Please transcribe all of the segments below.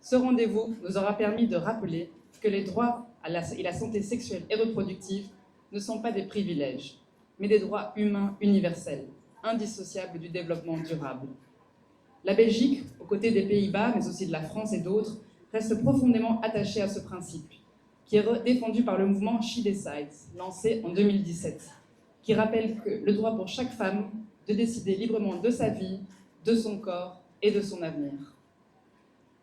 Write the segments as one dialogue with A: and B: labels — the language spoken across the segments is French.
A: Ce rendez-vous nous aura permis de rappeler que les droits et la santé sexuelle et reproductive ne sont pas des privilèges, mais des droits humains universels, indissociables du développement durable. La Belgique, aux côtés des Pays-Bas, mais aussi de la France et d'autres, reste profondément attachée à ce principe, qui est défendu par le mouvement She Decides, lancé en 2017, qui rappelle que le droit pour chaque femme de décider librement de sa vie, de son corps et de son avenir.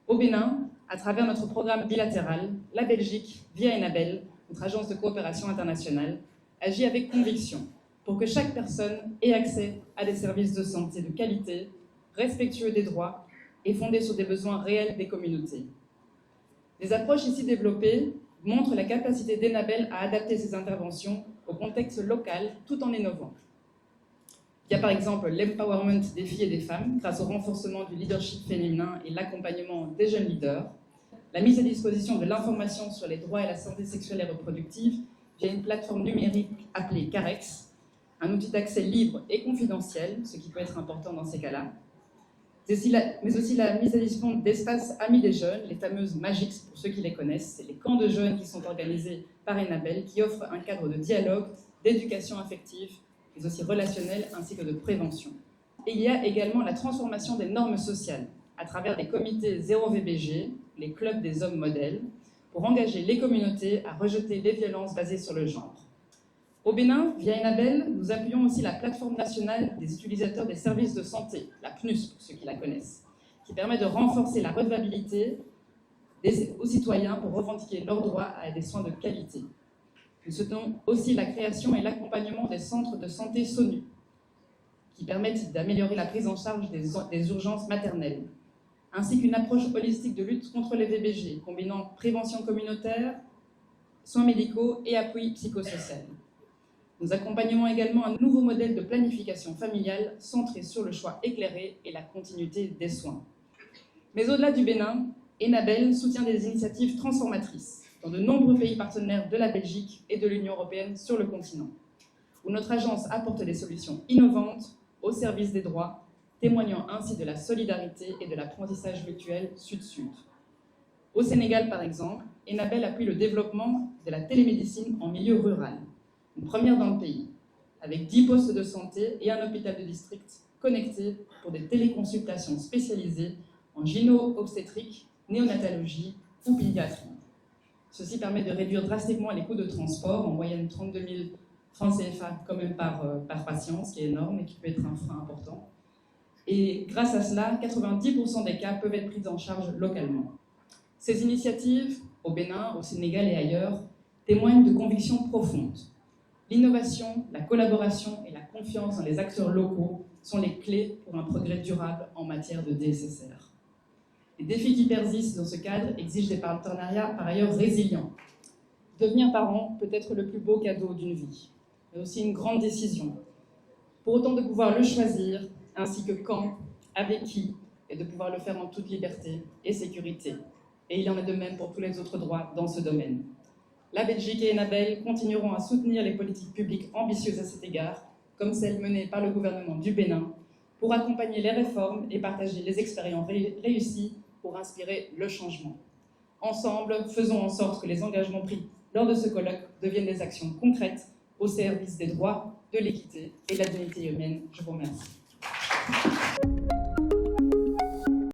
A: Au Bénin, à travers notre programme bilatéral, la Belgique, via ENABEL, notre agence de coopération internationale, agit avec conviction pour que chaque personne ait accès à des services de santé de qualité, respectueux des droits et fondés sur des besoins réels des communautés. Les approches ici développées montrent la capacité d'ENABEL à adapter ses interventions au contexte local tout en innovant. Il y a par exemple l'empowerment des filles et des femmes grâce au renforcement du leadership féminin et l'accompagnement des jeunes leaders, la mise à disposition de l'information sur les droits et la santé sexuelle et reproductive via une plateforme numérique appelée Carex, un outil d'accès libre et confidentiel, ce qui peut être important dans ces cas-là, mais aussi la mise à disposition d'espaces amis des jeunes, les fameuses Magix pour ceux qui les connaissent, c'est les camps de jeunes qui sont organisés par ENABEL, qui offrent un cadre de dialogue, d'éducation affective, mais aussi relationnelle, ainsi que de prévention. Et il y a également la transformation des normes sociales, à travers des comités 0VBG, les clubs des hommes modèles, pour engager les communautés à rejeter les violences basées sur le genre. Au Bénin, via ENABEL, nous appuyons aussi la plateforme nationale des utilisateurs des services de santé, la PNUS pour ceux qui la connaissent, qui permet de renforcer la redevabilité aux citoyens pour revendiquer leur droit à des soins de qualité. Nous souhaitons aussi la création et l'accompagnement des centres de santé SONU, qui permettent d'améliorer la prise en charge des urgences maternelles, ainsi qu'une approche holistique de lutte contre les VBG, combinant prévention communautaire, soins médicaux et appui psychosocial. Nous accompagnons également un nouveau modèle de planification familiale centré sur le choix éclairé et la continuité des soins. Mais au-delà du Bénin, ENABEL soutient des initiatives transformatrices dans de nombreux pays partenaires de la Belgique et de l'Union européenne sur le continent, où notre agence apporte des solutions innovantes au service des droits, témoignant ainsi de la solidarité et de l'apprentissage mutuel sud-sud. Au Sénégal, par exemple, ENABEL appuie le développement de la télémédecine en milieu rural, une première dans le pays, avec 10 postes de santé et un hôpital de district connecté pour des téléconsultations spécialisées en gyno-obstétrique, néonatologie ou pédiatrie. Ceci permet de réduire drastiquement les coûts de transport, en moyenne 32 000 francs CFA quand même par patient, ce qui est énorme et qui peut être un frein important. Et grâce à cela, 90% des cas peuvent être pris en charge localement. Ces initiatives, au Bénin, au Sénégal et ailleurs, témoignent de convictions profondes. L'innovation, la collaboration et la confiance dans les acteurs locaux sont les clés pour un progrès durable en matière de DSSR. Les défis qui persistent dans ce cadre exigent des partenariats par ailleurs résilients. Devenir parent peut être le plus beau cadeau d'une vie, mais aussi une grande décision. Pour autant de pouvoir le choisir, ainsi que quand, avec qui, et de pouvoir le faire en toute liberté et sécurité. Et il en est de même pour tous les autres droits dans ce domaine. La Belgique et ENABEL continueront à soutenir les politiques publiques ambitieuses à cet égard, comme celles menées par le gouvernement du Bénin, pour accompagner les réformes et partager les expériences réussies pour inspirer le changement. Ensemble, faisons en sorte que les engagements pris lors de ce colloque deviennent des actions concrètes au service des droits, de l'équité et de la dignité humaine. Je vous remercie.